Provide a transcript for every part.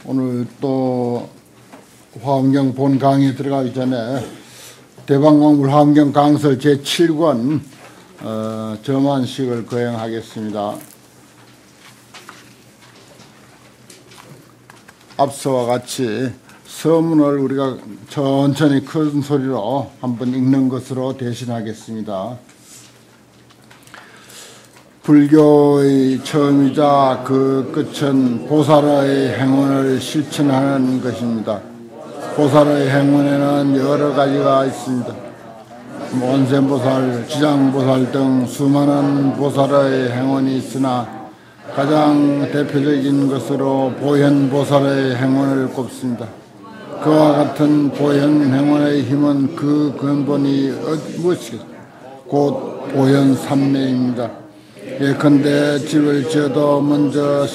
오늘 또 화엄경 본 강의에 들어가기 전에 대방광불 화엄경 강설 제7권 점안식을 거행하겠습니다. 앞서와 같이 서문을 우리가 천천히 큰 소리로 한번 읽는 것으로 대신하겠습니다. 불교의 처음이자 그 끝은 보살의 행운을 실천하는 것입니다. 보살의 행운에는 여러 가지가 있습니다. 원세보살, 지장보살 등 수많은 보살의 행운이 있으나 가장 대표적인 것으로 보현보살의 행운을 꼽습니다. 그와 같은 보현행원의 힘은 그 근본이 무엇이겠습니까? 곧 보현삼매입니다. 예컨대 집을 지어도 먼저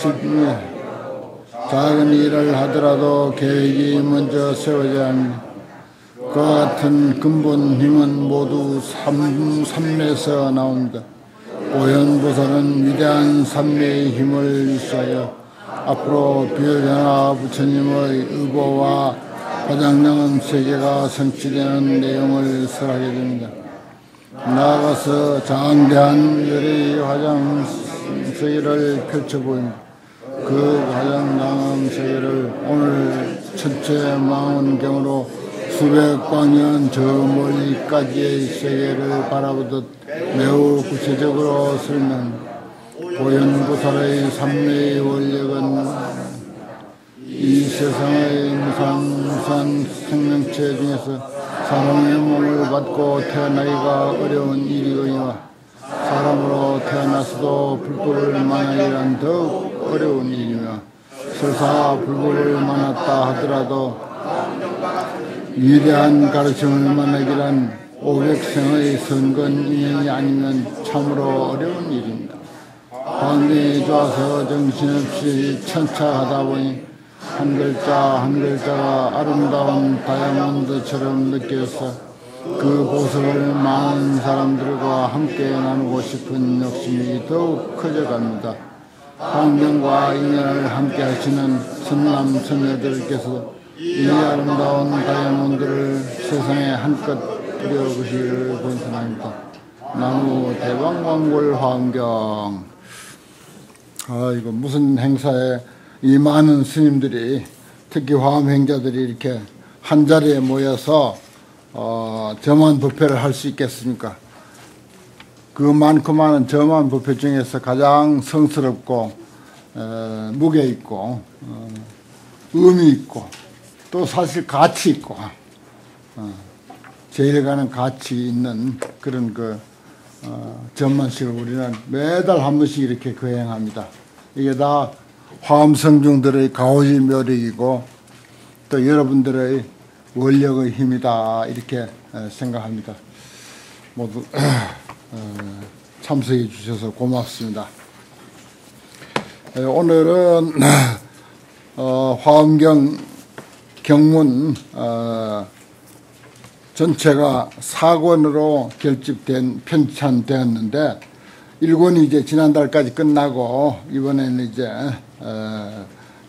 작은 일을 하더라도 계획이 먼저 세워져야 합니다. 그와 같은 근본 힘은 모두 삼매에서 나옵니다. 보현보살은 위대한 삼매의 힘을 유수하여 앞으로 비효자나 부처님의 의보와 화장량은 세계가 성취되는 내용을 설하게 됩니다. 나아가서 장대한 열의 화장 세계를 펼쳐보입니다. 그 화장량 세계를 오늘 천체 망원경으로 수백 광년 저 멀리까지의 세계를 바라보듯 매우 구체적으로 설명합니다. 보현보살의 삼매의 원력은 이 세상의 무상무상 생명체 중에서 사람의 몸을 받고 태어나기가 어려운 일이거니와 사람으로 태어나서도 불법을 만나기란 더욱 어려운 일이며 설사 불법을 만났다 하더라도 위대한 가르침을 만나기란 500생의 선건 인연이 아니면 참으로 어려운 일입니다. 환경이 좋아서 정신없이 천차하다 보니 한 글자 한 글자가 아름다운 다이아몬드처럼 느껴서 그 보석을 많은 사람들과 함께 나누고 싶은 욕심이 더욱 커져갑니다. 환경과 인연을 함께 하시는 선남 선녀들께서 이 아름다운 다이아몬드를 세상에 한껏 뿌려보시기를 권선합니다. 나무 대방광불 화엄경. 이거 무슨 행사에 이 많은 스님들이 특히 화엄행자들이 이렇게 한 자리에 모여서 점안 법회를 할 수 있겠습니까? 그 많고 많은 점안 법회 중에서 가장 성스럽고 무게 있고 의미 있고 또 사실 가치 있고 제일 가는 가치 있는 그런 점안식을 우리는 매달 한 번씩 이렇게 거행합니다. 이게 다 화엄성중들의 가오지 묘력이고 또 여러분들의 원력의 힘이다 이렇게 생각합니다. 모두 참석해 주셔서 고맙습니다. 오늘은 화엄경 경문 전체가 4권으로 편찬되었는데 1권이 이제 지난달까지 끝나고 이번에는 이제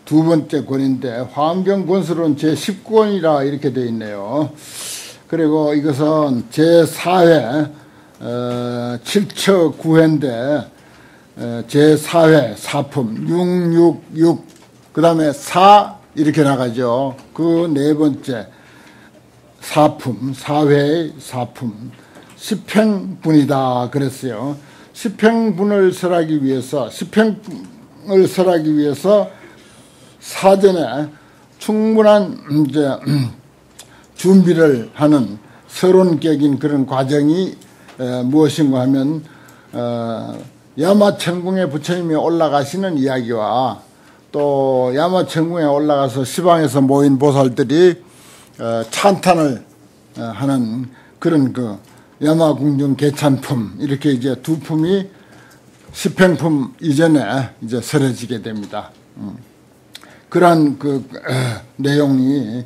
두 번째 권인데 화엄경 권수로는 제19권이라 이렇게 되어 있네요. 그리고 이것은 제4회 7처 9회인데 제4회 4품 666 그 다음에 4 이렇게 나가죠. 그 네 번째 4품 4회의 4품 10행분이다 그랬어요. 10행분을 설하기 위해서 10행을 설하기 위해서 사전에 충분한 이제 준비를 하는 서론격인 그런 과정이 무엇인가 하면 야마천궁에 부처님이 올라가시는 이야기와 또 야마천궁에 올라가서 시방에서 모인 보살들이 찬탄을 하는 그런 야마궁중 개찬품 이렇게 이제 두 품이 10행품 이전에 이제 설해지게 됩니다. 그러한 내용이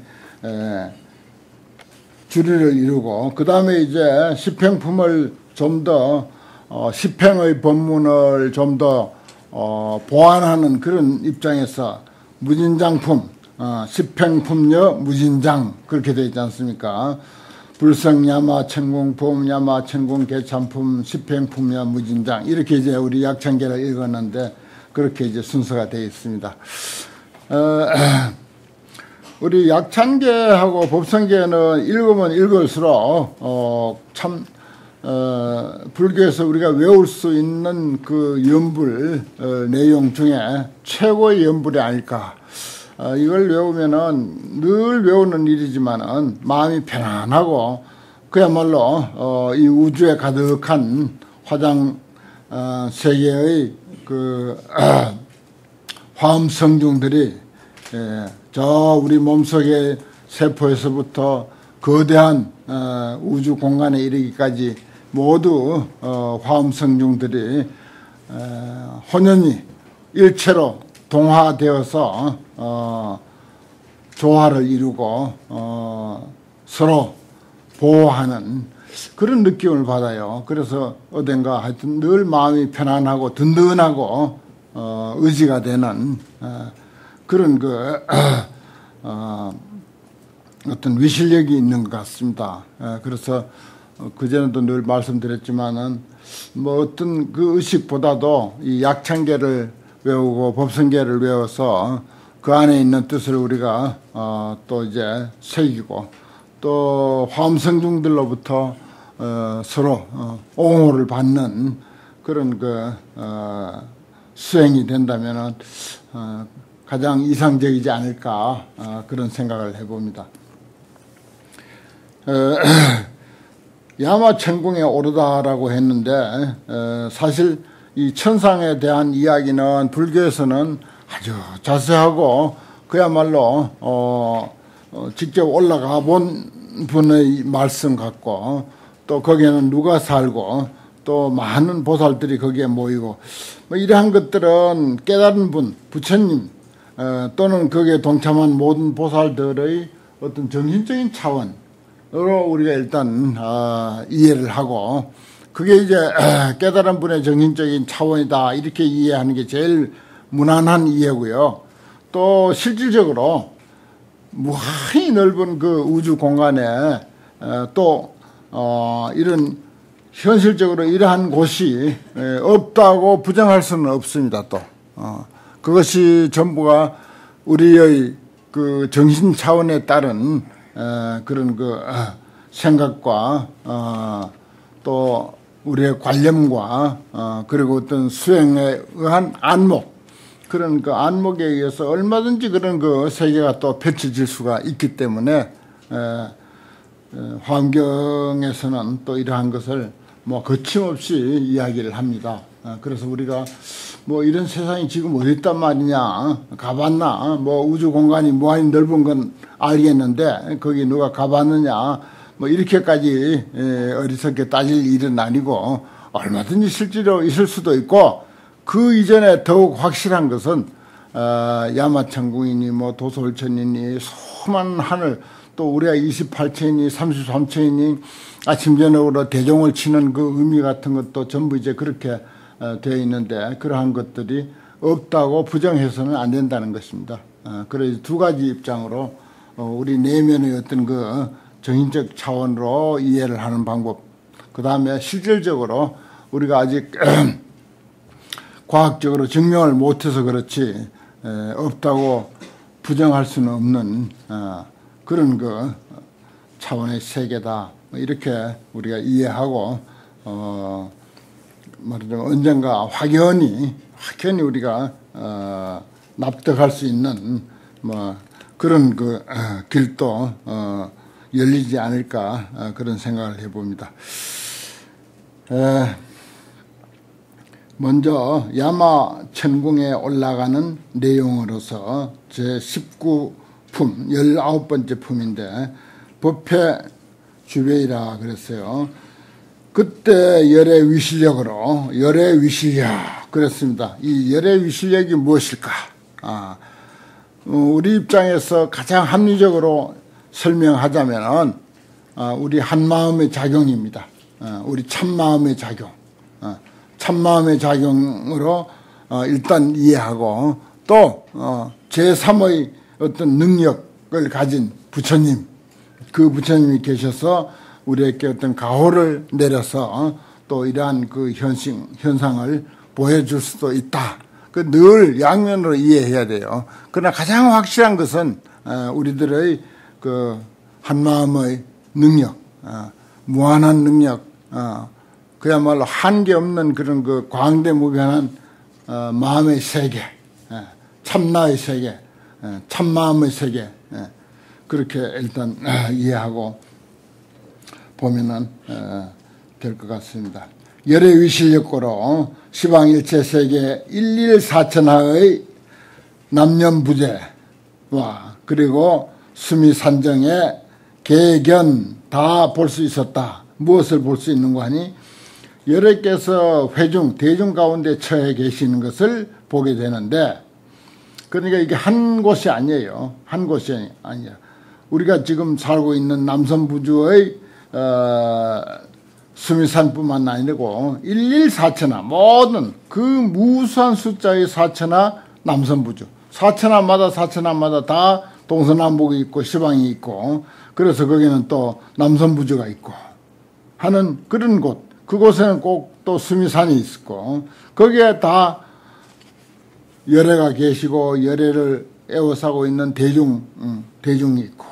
주리를 이루고 그 다음에 이제 10행품을 좀 더 10행의 법문을 좀 더 보완하는 그런 입장에서 무진장품, 십행품녀 무진장 그렇게 되어 있지 않습니까? 불성야마 천공 보험야마 천공 개참품 십행품녀 무진장 이렇게 이제 우리 약창계를 읽었는데 그렇게 이제 순서가 되어 있습니다. 우리 약창계하고 법성계는 읽으면 읽을수록 참 불교에서 우리가 외울 수 있는 그 연불 내용 중에 최고의 연불이 아닐까. 이걸 외우면은 늘 외우는 일이지만은 마음이 편안하고 그야말로 이 우주에 가득한 화장 세계의 그 화음 성중들이 저 우리 몸속의 세포에서부터 거대한 우주 공간에 이르기까지 모두 화음 성중들이 혼연히 일체로 동화되어서 조화를 이루고 서로 보호하는 그런 느낌을 받아요. 그래서 어딘가 하여튼 늘 마음이 편안하고 든든하고 의지가 되는 그런 그 어떤 위실력이 있는 것 같습니다. 그래서 그전에도 늘 말씀드렸지만은 뭐 어떤 그 의식보다도 이 약창계를 외우고 법성계를 외워서 그 안에 있는 뜻을 우리가 또 이제 새기고 또 화엄성중들로부터 서로 옹호를 받는 그런 그 수행이 된다면은 가장 이상적이지 않을까 그런 생각을 해봅니다. 야마천궁에 오르다라고 했는데 사실 이 천상에 대한 이야기는 불교에서는 아주 자세하고 그야말로 직접 올라가 본 분의 말씀 같고 또 거기에는 누가 살고 또 많은 보살들이 거기에 모이고 뭐 이러한 것들은 깨달은 분, 부처님 또는 거기에 동참한 모든 보살들의 어떤 정신적인 차원으로 우리가 일단 이해를 하고 그게 이제 깨달은 분의 정신적인 차원이다 이렇게 이해하는 게 제일 무난한 이해고요. 또 실질적으로 무한히 넓은 그 우주 공간에 또 이런 현실적으로 이러한 곳이 없다고 부정할 수는 없습니다. 또 그것이 전부가 우리의 그 정신 차원에 따른 그런 그 생각과 또 우리의 관념과 그리고 어떤 수행에 의한 안목 그런 그 안목에 의해서 얼마든지 그런 그 세계가 또 펼쳐질 수가 있기 때문에 화엄경에서는 또 이러한 것을 뭐 거침없이 이야기를 합니다. 그래서 우리가 뭐 이런 세상이 지금 어디 있단 말이냐 가봤나 뭐 우주 공간이 무한히 넓은 건 알겠는데 거기 누가 가봤느냐 뭐 이렇게까지 어리석게 따질 일은 아니고 얼마든지 실제로 있을 수도 있고 그 이전에 더욱 확실한 것은 야마천궁이니 뭐 도솔천이니 수많은 하늘 또 우리가 28천이니 33천이니 아침 저녁으로 대종을 치는 그 의미 같은 것도 전부 이제 그렇게 되어 있는데 그러한 것들이 없다고 부정해서는 안 된다는 것입니다. 그래서 두 가지 입장으로 우리 내면의 어떤 그 정신적 차원으로 이해를 하는 방법 그 다음에 실질적으로 우리가 아직 과학적으로 증명을 못해서 그렇지 없다고 부정할 수는 없는 그런 그 차원의 세계다 이렇게 우리가 이해하고 말하자면 언젠가 확연히 우리가 납득할 수 있는 뭐 그런 그 길도 열리지 않을까 그런 생각을 해봅니다. 먼저 야마천궁에 올라가는 내용으로서 제19품 19번째 품인데 법회 주배이라 그랬어요. 그때 열의 위실력으로 열의 위실력 그랬습니다. 이 열의 위실력이 무엇일까? 우리 입장에서 가장 합리적으로 설명하자면은 우리 한마음의 작용입니다. 우리 참마음의 작용. 참마음의 작용으로 일단 이해하고 또 제3의 어떤 능력을 가진 부처님, 그 부처님이 계셔서 우리에게 어떤 가호를 내려서 또 이러한 그 현상을 보여줄 수도 있다. 그 늘 양면으로 이해해야 돼요. 그러나 가장 확실한 것은 우리들의 그 한마음의 능력, 무한한 능력, 그야말로 한계 없는 그런 그 광대무변한 마음의 세계, 참나의 세계, 참마음의 세계, 그렇게 일단 이해하고 보면은 될 것 같습니다. 열의 위실력고로 시방일체세계 11,4천하의 남념부재와 그리고 수미산정의 계견 다 볼 수 있었다. 무엇을 볼 수 있는가 하니 열애께서 회중, 대중 가운데 처해 계시는 것을 보게 되는데, 그러니까 이게 한 곳이 아니에요. 한 곳이 아니야. 우리가 지금 살고 있는 남선부주의 수미산뿐만 아니고 11,4천하 모든 그 무수한 숫자의 4천하 남선부주, 4천하마다 다 동서남북이 있고 시방이 있고, 그래서 거기는 또 남선부주가 있고 하는 그런 곳, 그곳에는 꼭 또 수미산이 있고 거기에 다 열애가 계시고 열애를 애워싸고 있는 대중이 있고,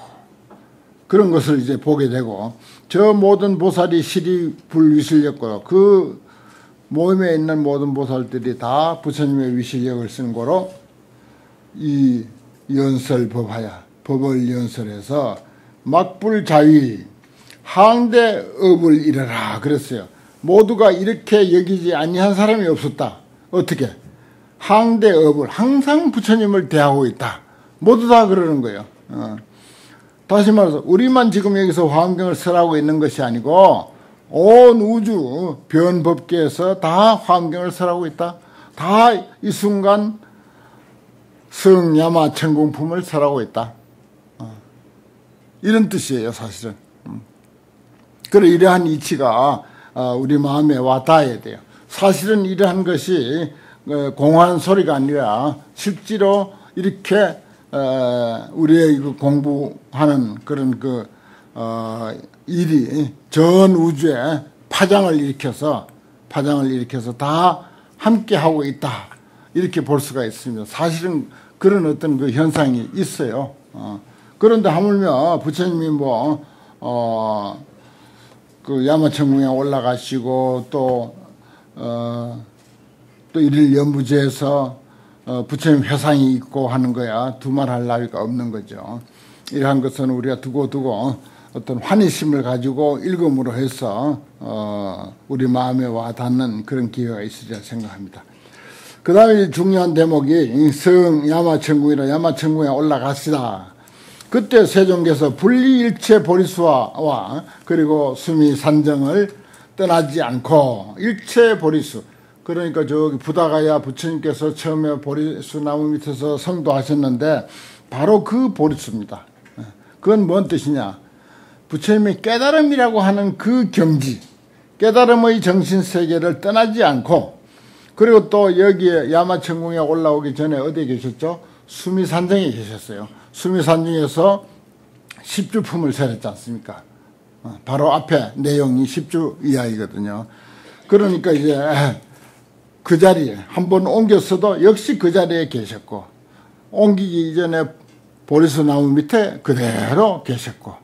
그런 것을 이제 보게 되고, 저 모든 보살이 시리불위실력고로 그 모임에 있는 모든 보살들이 다 부처님의 위실력을 쓴 거로 이 연설법하야, 법을 연설해서 막불자위 항대업을 이르라 그랬어요. 모두가 이렇게 여기지 아니한 사람이 없었다. 어떻게? 항대업을, 항상 부처님을 대하고 있다. 모두 다 그러는 거예요. 다시 말해서 우리만 지금 여기서 화엄경을 설하고 있는 것이 아니고 온 우주 변법계에서 다 화엄경을 설하고 있다. 다 이 순간 성야마 천공품을 설하고 있다. 이런 뜻이에요, 사실은. 그래, 이러한 이치가 우리 마음에 와 닿아야 돼요. 사실은 이러한 것이 공허한 소리가 아니라 실제로 이렇게 우리의 그 공부하는 그런 그 일이 전 우주에 파장을 일으켜서 다 함께 하고 있다, 이렇게 볼 수가 있습니다. 사실은 그런 어떤 그 현상이 있어요. 그런데 하물며 부처님이 그 야마천궁에 올라가시고 또 일일 연부제에서 부처님 회상이 있고 하는 거야 두말할 나위가 없는 거죠. 이러한 것은 우리가 두고 어떤 환희심을 가지고 읽음으로 해서 우리 마음에 와 닿는 그런 기회가 있으리라 생각합니다. 그 다음에 중요한 대목이 성 야마천궁이라 야마천궁에 올라가시다. 그때 세종께서 분리일체 보리수와 그리고 수미산정을 떠나지 않고 일체 보리수, 그러니까 저기 부다가야 부처님께서 처음에 보리수 나무 밑에서 성도하셨는데 바로 그 보리수입니다. 그건 뭔 뜻이냐? 부처님의 깨달음이라고 하는 그 경지, 깨달음의 정신세계를 떠나지 않고, 그리고 또 여기에 야마천궁에 올라오기 전에 어디에 계셨죠? 수미산정에 계셨어요. 수미산정에서 십주품을 설했지 않습니까? 바로 앞에 내용이 십주 이하이거든요. 그러니까 이제 그 자리에 한번 옮겼어도 역시 그 자리에 계셨고, 옮기기 이전에 보리수 나무 밑에 그대로 계셨고,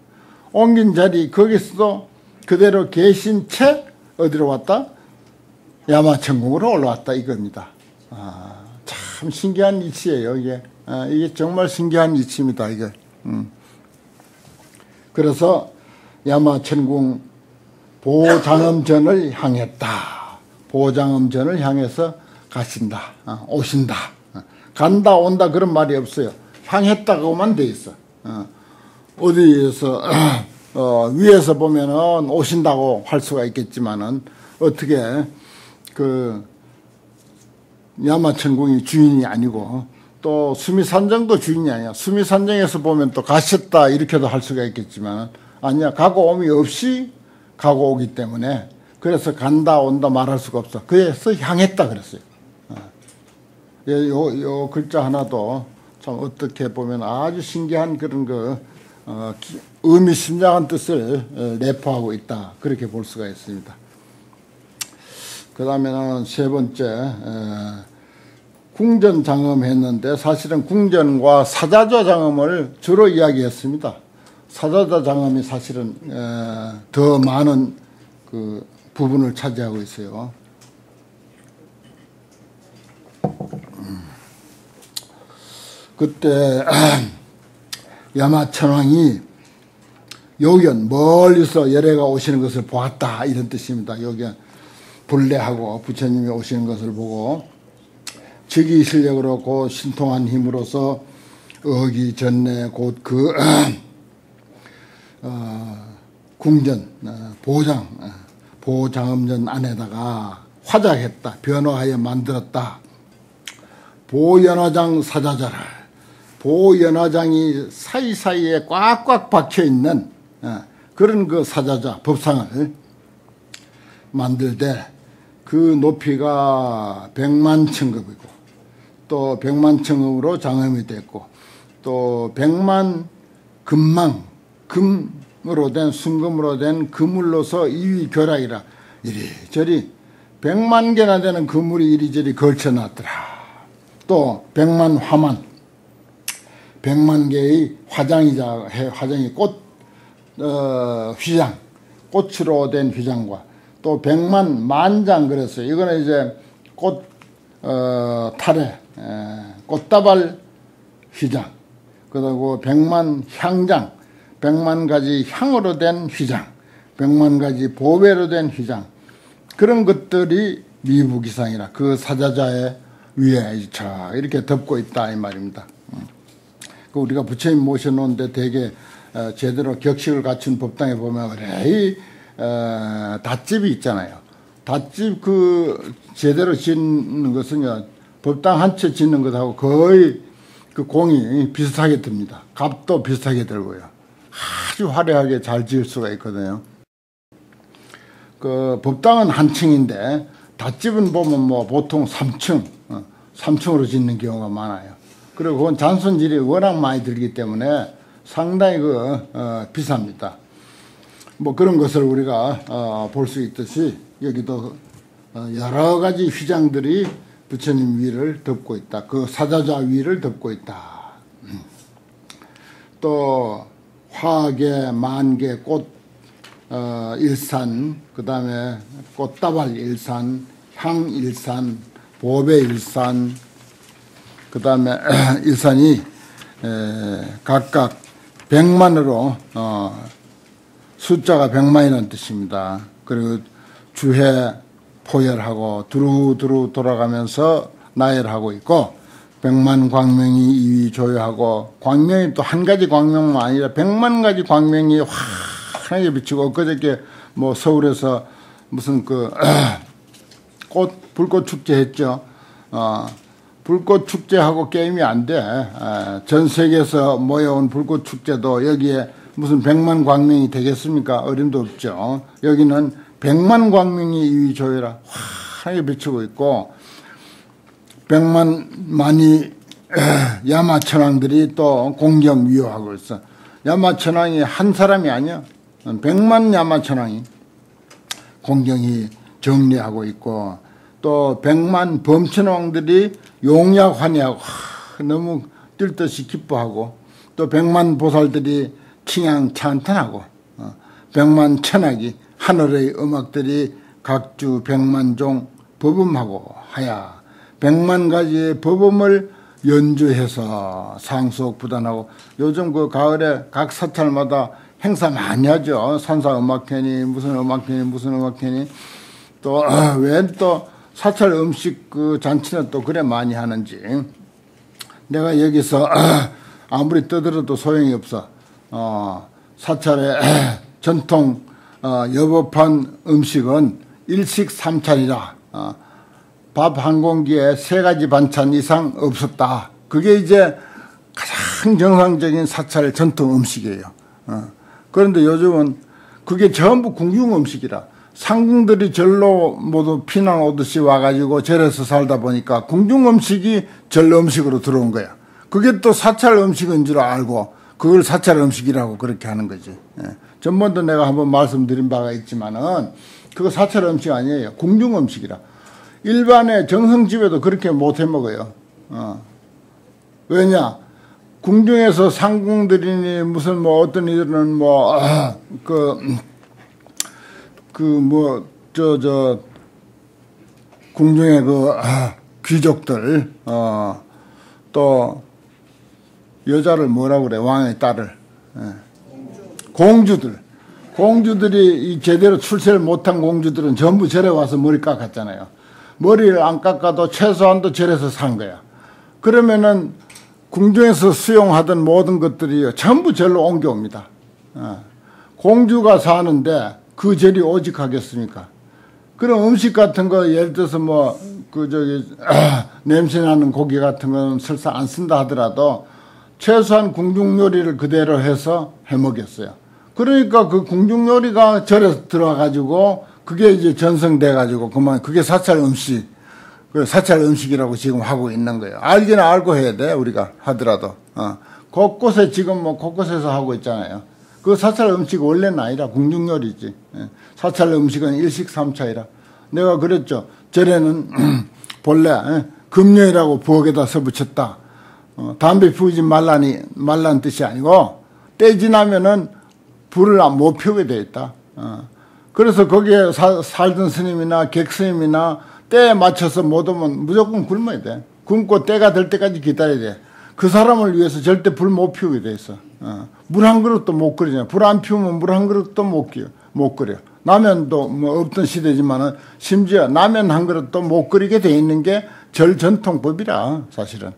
옮긴 자리 거기서도 그대로 계신 채 어디로 왔다? 야마천궁으로 올라왔다, 이겁니다. 참 신기한 이치예요, 이게. 이게 정말 신기한 이치입니다, 이게. 그래서 야마천궁 보장엄전을 향했다. 보장엄전을 향해서 가신다, 오신다. 간다, 온다 그런 말이 없어요. 향했다고만 돼 있어. 어디에서 위에서 보면은 오신다고 할 수가 있겠지만은 어떻게 그 야마천궁이 주인이 아니고 또 수미산정도 주인이 아니야. 수미산정에서 보면 또 가셨다 이렇게도 할 수가 있겠지만 아니야. 가고 오미 없이 가고 오기 때문에 그래서 간다 온다 말할 수가 없어. 그래서 향했다 그랬어요. 요 글자 하나도 참 어떻게 보면 아주 신기한 그런 의미심장한 뜻을 내포하고 있다. 그렇게 볼 수가 있습니다. 그 다음에는 세 번째, 궁전 장엄 했는데 사실은 궁전과 사자좌 장엄을 주로 이야기했습니다. 사자좌 장엄이 사실은 더 많은 그 부분을 차지하고 있어요. 그때 야마천왕이 요견, 멀리서 열애가 오시는 것을 보았다, 이런 뜻입니다. 요견, 불례하고 부처님이 오시는 것을 보고 즉위 실력으로 곧 신통한 힘으로서 어기 전내 곧 그 궁전 보장음전 안에다가 화작했다, 변화하여 만들었다. 보연화장 사자자를, 보연화장이 사이사이에 꽉꽉 박혀있는 그런 그 사자자 법상을 만들되 그 높이가 100만층급이고 또 100만층급으로 장엄이 됐고 또 100만 금망, 금으로 된 순금으로 된 그물로서 이위결합이라 이리저리 100만 개나 되는 그물이 이리저리 걸쳐놨더라. 또 100만 화만, 100만 개의 화장이 휘장, 꽃으로 된 휘장과 또 100만 만장 그랬어요. 이거는 이제 탈에 꽃다발 휘장, 그리고 100만 향장, 100만 가지 향으로 된 휘장, 100만 가지 보배로 된 휘장, 그런 것들이 미부기상이라 그 사자자의 위에 이렇게 덮고 있다, 이 말입니다. 우리가 부처님 모셔놓은데 되게 제대로 격식을 갖춘 법당에 보면 그래 닷집이 있잖아요. 닷집 제대로 짓는 것은요, 법당 한 채 짓는 것하고 거의 그 공이 비슷하게 듭니다. 값도 비슷하게 들고요. 아주 화려하게 잘 지을 수가 있거든요. 그 법당은 한 층인데 닷집은 보면 뭐 보통 3층으로 짓는 경우가 많아요. 그리고 그건 잔손질이 워낙 많이 들기 때문에 상당히 비쌉니다. 뭐 그런 것을 우리가 볼 수 있듯이 여기도 여러 가지 휘장들이 부처님 위를 덮고 있다. 그 사자자 위를 덮고 있다. 또 화계, 만계, 꽃 일산, 그 다음에 꽃다발 일산, 향 일산, 보배 일산, 그 다음에 일산이 각각 100만으로 숫자가 100만이라는 뜻입니다. 그리고 주해 포열하고 두루두루 돌아가면서 나열하고 있고 100만 광명이 이위 조여하고 광명이 또 한 가지 광명만 아니라 100만 가지 광명이 환하게 비치고 엊그저께 뭐 서울에서 무슨 불꽃 축제 했죠. 불꽃 축제하고 게임이 안 돼. 전 세계에서 모여온 불꽃 축제도 여기에 무슨 100만 광명이 되겠습니까? 어림도 없죠. 여기는 100만 광명이 이위 조여라 환하게 비치고 있고 100만이 야마천왕들이 또 공경 위호하고 있어. 야마천왕이 한 사람이 아니야. 100만 야마천왕이 공경이 정리하고 있고 또 100만 범천왕들이 용약 환희하고 너무 뛸 듯이 기뻐하고 또 100만 보살들이 칭양 찬탄하고 100만 천하기 하늘의 음악들이 각주 100만 종 법음하고 하야 100만 가지의 법음을 연주해서 상속 부단하고 요즘 그 가을에 각 사찰마다 행사 많이 하죠. 산사 음악회니 무슨 음악회니 또 왜 또 사찰 음식 그 잔치는 또 그래 많이 하는지 내가 여기서 아무리 떠들어도 소용이 없어. 사찰의 전통 여법한 음식은 일식 삼찬이라 밥 한 공기에 3가지 반찬 이상 없었다. 그게 이제 가장 정상적인 사찰의 전통 음식이에요. 그런데 요즘은 그게 전부 궁중 음식이라 상궁들이 절로 모두 피난 오듯이 와가지고 절에서 살다 보니까 궁중 음식이 절 음식으로 들어온 거야. 그게 또 사찰 음식인 줄 알고 그걸 사찰 음식이라고 그렇게 하는 거지. 예. 전번도 내가 한번 말씀드린 바가 있지만은 그거 사찰 음식 아니에요. 궁중 음식이라. 일반의 정성집에도 그렇게 못 해 먹어요. 왜냐? 궁중에서 상궁들이니 무슨 뭐 어떤 이들은 뭐 궁중의 귀족들 또 여자를 뭐라고 그래? 왕의 딸을 공주들이 이 제대로 출세를 못한 공주들은 전부 절에 와서 머리 깎았잖아요. 머리를 안 깎아도 최소한도 절에서 산 거야. 그러면은 궁중에서 수용하던 모든 것들이 전부 절로 옮겨옵니다. 공주가 사는데 그 절이 오직하겠습니까? 그런 음식 같은 거 예를 들어서 냄새나는 고기 같은 거는 설사 안 쓴다 하더라도 최소한 궁중 요리를 그대로 해서 해 먹였어요. 그러니까 그 궁중 요리가 절에 들어와가지고 그게 이제 전성돼가지고 그게 사찰 음식, 사찰 음식이라고 지금 하고 있는 거예요. 알기는 알고 해야 돼, 우리가 하더라도. 곳곳에 지금 곳곳에서 하고 있잖아요. 그 사찰 음식 원래는 아니라 궁중 요리지. 사찰 음식은 일식삼차이라. 내가 그랬죠. 절에는 본래 금요이라고 부엌에다 써붙였다. 담배 피우지 말라는 뜻이 아니고 때 지나면은 불을 못 피우게 돼 있다. 그래서 거기에 살던 스님이나 객스님이나 때에 맞춰서 못 오면 무조건 굶어야 돼. 굶고 때가 될 때까지 기다려야 돼. 그 사람을 위해서 절대 불 못 피우게 돼 있어. 물 한 그릇도 못 끓이잖아. 불 안 피우면 물 한 그릇도 못 끓여. 라면도 뭐 없던 시대지만은 심지어 라면 한 그릇도 못 끓이게 돼 있는 게 절 전통법이라 사실은.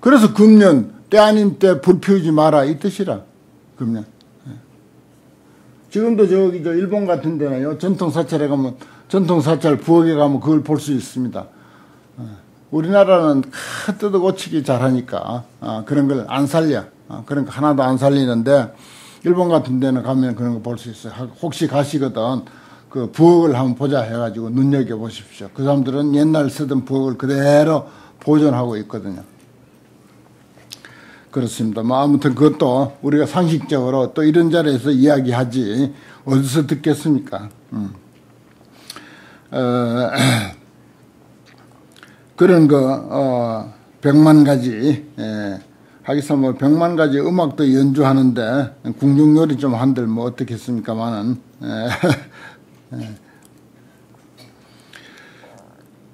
그래서 금년 때 아닌 때 불 피우지 마라 이 뜻이라. 금년. 지금도 저기 일본 같은 데는요 전통 사찰에 가면 전통 사찰 부엌에 가면 그걸 볼 수 있습니다. 우리나라는 뜯어 고치기 잘하니까 그런 걸 안 살려. 그런 거 하나도 안 살리는데 일본 같은 데는 가면 그런 거 볼 수 있어요. 혹시 가시거든 그 부엌을 한번 보자 해가지고 눈여겨 보십시오. 그 사람들은 옛날 쓰던 부엌을 그대로 보존하고 있거든요. 그렇습니다. 뭐 아무튼 그것도 우리가 상식적으로 또 이런 자리에서 이야기하지 어디서 듣겠습니까? 그런 거 100만 가지 하기서 뭐 100만 가지 음악도 연주하는데 궁중 요리 좀 한들 뭐 어떻겠습니까만은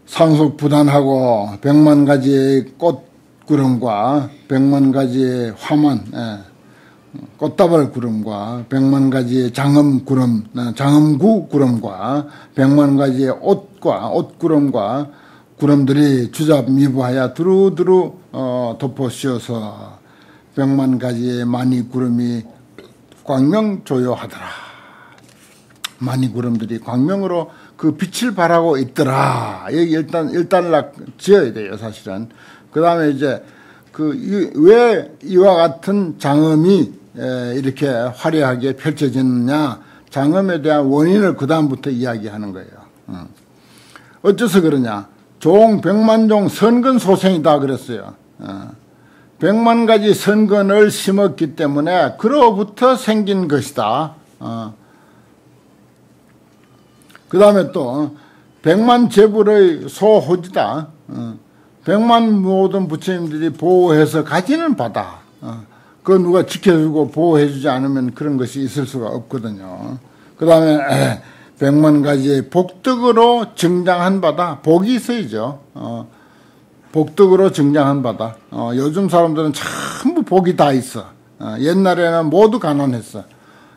상속부단하고 100만 가지의 꽃구름과 100만 가지의 화만 꽃다발 구름과 100만 가지의 장엄구름, 장엄구 구름과 100만 가지의 옷구름과 구름들이 주잡미부하여 두루두루 덮어씌워서 100만 가지의 많이 구름이 광명조요하더라. 많이 구름들이 광명으로 그 빛을 발하고 있더라. 여기 일단락 지어야 돼요, 사실은. 그 다음에 이제 왜 이와 같은 장엄이 이렇게 화려하게 펼쳐지느냐, 장엄에 대한 원인을 그 다음부터 이야기하는 거예요. 어째서 그러냐? 종 100만종 선근소생이다 그랬어요. 100만 가지 선근을 심었기 때문에 그로부터 생긴 것이다. 그 다음에 또 100만 제불의 소호지다. 100만 모든 부처님들이 보호해서 가지는 바다. 그거 누가 지켜주고 보호해주지 않으면 그런 것이 있을 수가 없거든요. 그 다음에 100만 가지의 복덕으로 증장한 바다. 복이 있어야죠. 복덕으로 증장한 바다. 요즘 사람들은 전부 복이 다 있어. 옛날에는 모두 가난했어.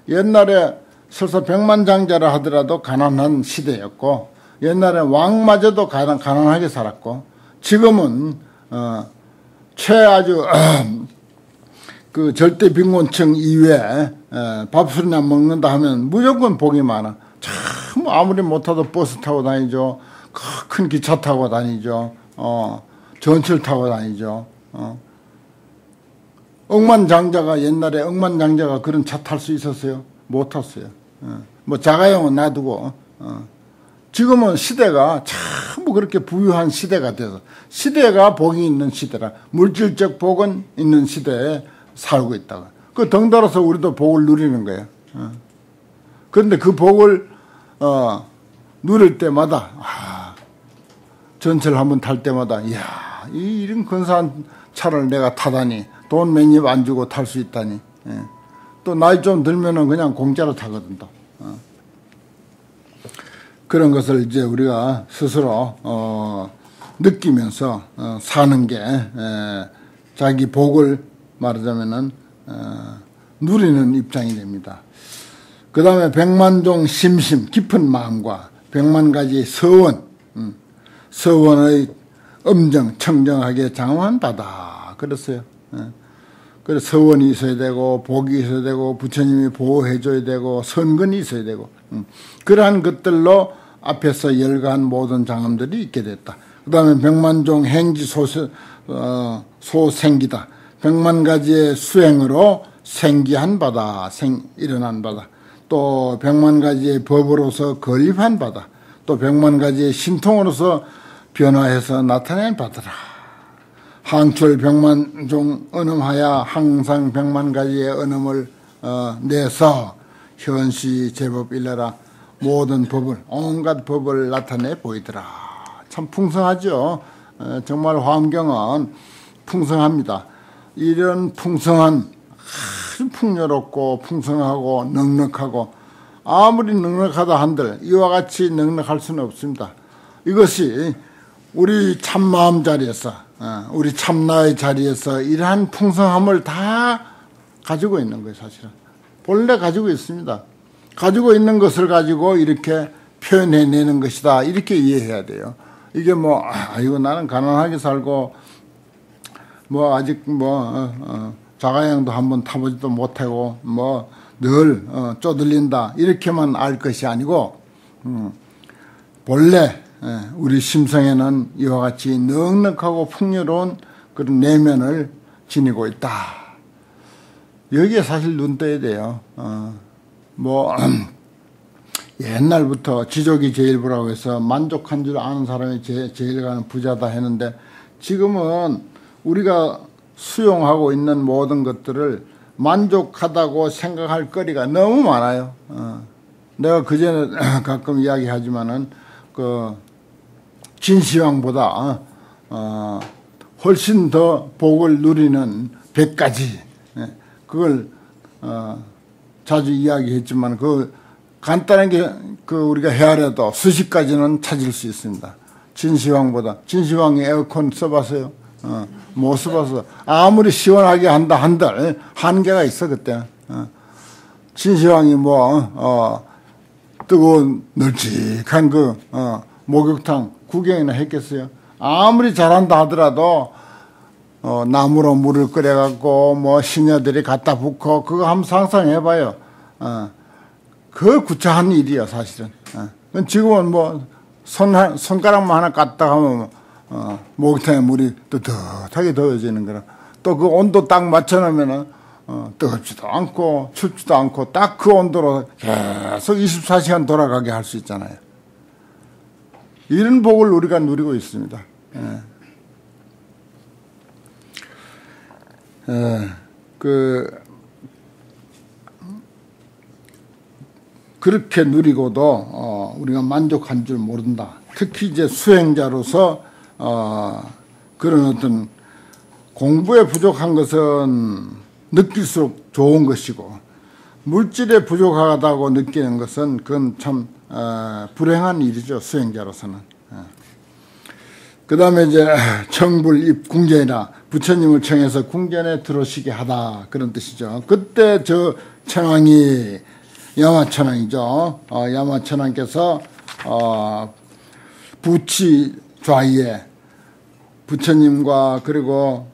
옛날에 설사 100만 장자라 하더라도 가난한 시대였고, 옛날에 왕마저도 가난하게 살았고, 지금은 최아주 그 절대 빈곤층 이외에 밥술이나 먹는다 하면 무조건 복이 많아. 참 아무리 못하도 버스 타고 다니죠. 큰 기차 타고 다니죠. 전철 타고 다니죠. 억만장자가 옛날에 억만장자가 그런 차 탈 수 있었어요? 못 탔어요. 뭐 자가용은 놔두고 지금은 시대가 참 그렇게 부유한 시대가 돼서 시대가 복이 있는 시대라 물질적 복은 있는 시대에 살고 있다가 그 덩달아서 우리도 복을 누리는 거예요. 그런데 그 복을 누릴 때마다 전철 한번 탈 때마다 이야 이런 근사한 차를 내가 타다니 돈 몇 입 안 주고 탈 수 있다니 또 나이 좀 들면은 그냥 공짜로 타거든 또. 그런 것을 이제 우리가 스스로 느끼면서 사는 게 자기 복을 말하자면은 누리는 입장이 됩니다. 그 다음에 백만종 심심 깊은 마음과 백만 가지 서원 서원의 엄정 청정하게 장엄한 바다 그랬어요. 그래서 서원이 있어야 되고 복이 있어야 되고 부처님이 보호해 줘야 되고 선근이 있어야 되고 그러한 것들로 앞에서 열거한 모든 장엄들이 있게 됐다. 그 다음에 백만종 행지 소생기다. 백만 가지의 수행으로 생기한 바다, 일어난 바다. 또 백만 가지의 법으로서 건립한 바다. 또 백만 가지의 신통으로서 변화해서 나타낸 바다라. 항출 백만종 언음하여 항상 백만 가지의 언음을 내서 현시 제법 일러라 모든 법을 온갖 법을 나타내 보이더라. 참 풍성하죠. 정말 화엄경은 풍성합니다. 이런 풍성한 아주 풍요롭고 풍성하고 넉넉하고 아무리 넉넉하다 한들 이와 같이 넉넉할 수는 없습니다. 이것이 우리 참마음 자리에서 우리 참나의 자리에서 이러한 풍성함을 다 가지고 있는 거예요. 사실은 본래 가지고 있습니다. 가지고 있는 것을 가지고 이렇게 표현해내는 것이다 이렇게 이해해야 돼요. 이게 뭐 아이고 나는 가난하게 살고 뭐 아직 뭐 자가용도 한번 타보지도 못하고 뭐 늘 쪼들린다 이렇게만 알 것이 아니고 본래 우리 심성에는 이와 같이 넉넉하고 풍요로운 그런 내면을 지니고 있다. 여기에 사실 눈 떠야 돼요. 뭐 옛날부터 지족이 제일부라고 해서 만족한 줄 아는 사람이 제일 가는 부자다 했는데 지금은 우리가 수용하고 있는 모든 것들을 만족하다고 생각할 거리가 너무 많아요. 내가 그전에 가끔 이야기하지만은 그 진시황보다 훨씬 더 복을 누리는 100가지 그걸 자주 이야기했지만 그 간단하게 그 우리가 헤아려도 수십 가지는 찾을 수 있습니다. 진시황보다 진시황이 에어컨 써봤어요? 못 써봤어. 아무리 시원하게 한다 한들 한계가 있어 그때. 진시황이 뭐 뜨거운 널찍한 그 목욕탕 구경이나 했겠어요? 아무리 잘한다 하더라도 나무로 물을 끓여갖고 뭐 시녀들이 갖다 붓고 그거 한번 상상해봐요. 그 구차한 일이야 사실은. 지금은 뭐 손가락만 하나 갖다 하면 목욕탕에 물이 뜨뜻하게 더워지는 거라. 또 그 온도 딱 맞춰놓으면은 뜨겁지도 않고 춥지도 않고 딱 그 온도로 계속 24시간 돌아가게 할 수 있잖아요. 이런 복을 우리가 누리고 있습니다. 그렇게 누리고도 우리가 만족한 줄 모른다. 특히 이제 수행자로서 그런 어떤 공부에 부족한 것은 느낄수록 좋은 것이고 물질에 부족하다고 느끼는 것은 그건 참 불행한 일이죠. 수행자로서는. 그 다음에 이제 청불입 궁전이라 부처님을 청해서 궁전에 들어오시게 하다 그런 뜻이죠. 그때 저 천왕이 야마천왕이죠. 야마천왕께서 부치 좌위에 부처님과 그리고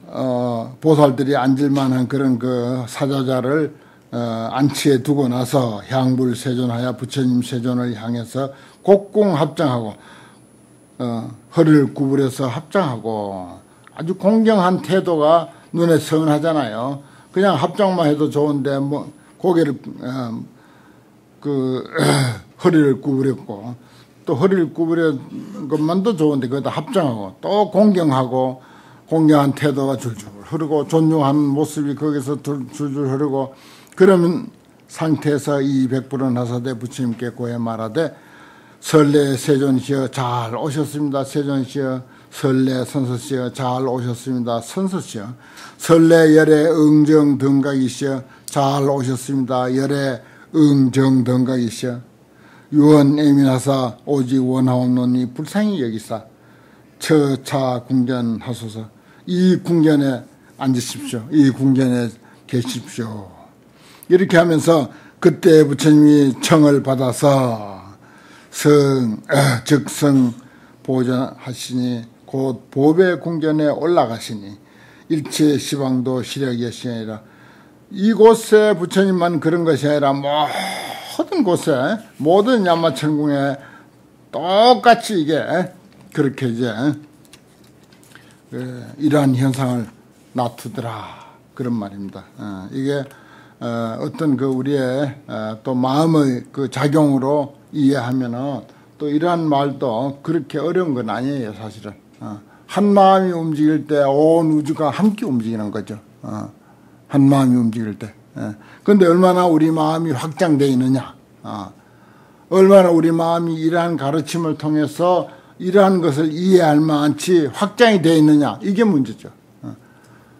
보살들이 앉을 만한 그런 그 사자자를 안치에 두고 나서 향불 세존하여 부처님 세존을 향해서 곡궁 합장하고 허리를 구부려서 합장하고 아주 공경한 태도가 눈에 선하잖아요. 그냥 합장만 해도 좋은데 뭐 고개를 그 허리를 구부렸고, 또 허리를 구부린 것만도 좋은데 거기다 합장하고 또 공경하고, 공경한 태도가 줄줄 흐르고 존중하는 모습이 거기서 줄줄 흐르고, 그러면 상태에서 이 백불은 하사대 부처님께 고해 말하되, 설례 세존시여 잘 오셨습니다. 세존시여, 설례 선서시여 잘 오셨습니다. 선서시여, 설례 열애 응정 등각이시여 잘 오셨습니다. 열애 응정 등각이시여, 유언 애민하사 오직 원하옵노니 불쌍히 여기사 처차 궁전하소서. 이 궁전에 앉으십시오. 이 궁전에 계십시오. 이렇게 하면서 그때 부처님이 청을 받아서 즉성 보전하시니 곧 보배 궁전에 올라가시니 일체 시방도 시력이 시아니라. 이곳에 부처님만 그런 것이 아니라 모든 곳에, 모든 야마천궁에 똑같이 이게 그렇게 이제 이러한 현상을 나투더라, 그런 말입니다. 이게 어떤 그 우리의 또 마음의 그 작용으로 이해하면은 또 이러한 말도 그렇게 어려운 건 아니에요, 사실은. 한 마음이 움직일 때 온 우주가 함께 움직이는 거죠. 한 마음이 움직일 때. 그런데 얼마나 우리 마음이 확장되어 있느냐, 얼마나 우리 마음이 이러한 가르침을 통해서 이러한 것을 이해할 만치 확장이 되어 있느냐, 이게 문제죠.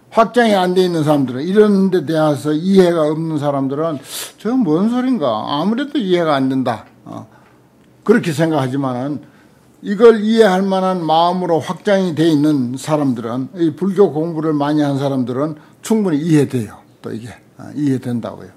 확장이 안 되어 있는 사람들은, 이런 데 대해서 이해가 없는 사람들은 저건 뭔 소린가, 아무래도 이해가 안 된다, 그렇게 생각하지만은 이걸 이해할 만한 마음으로 확장이 되어 있는 사람들은, 이 불교 공부를 많이 한 사람들은 충분히 이해돼요. 또 이게 이해된다고요.